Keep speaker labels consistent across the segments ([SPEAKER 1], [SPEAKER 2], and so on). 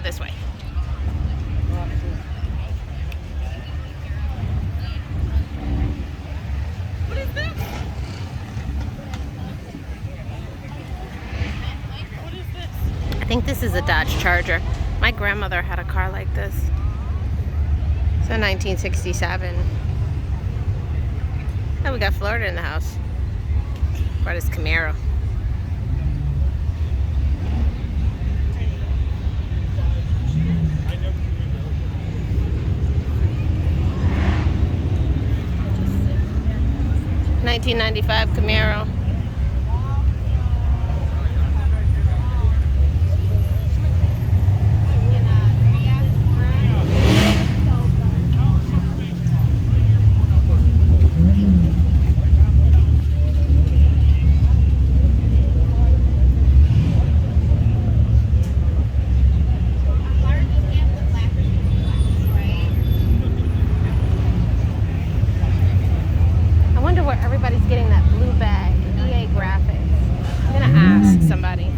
[SPEAKER 1] this way. What is this? What is this? I think this is a Dodge Charger. My grandmother had a car like this. It's a 1967. Oh, we got Florida in the house. Brought his Camaro. $1995 Camaro. Everybody's getting that blue bag, EA Graphics. I'm gonna ask somebody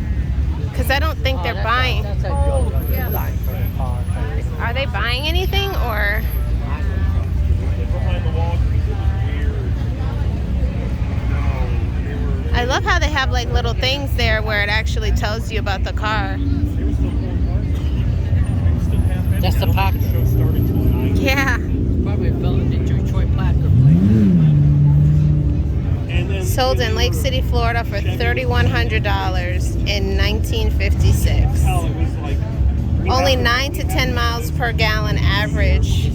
[SPEAKER 1] because I don't think they're buying. Are they buying anything or? I love how they have like little things there where it actually tells you about the car.
[SPEAKER 2] That's the Packard.
[SPEAKER 1] Yeah.
[SPEAKER 2] Probably built in the Detroit Packard.
[SPEAKER 1] Sold in Lake City, Florida for $3,100 in 1956. Only 9 to 10 miles per gallon average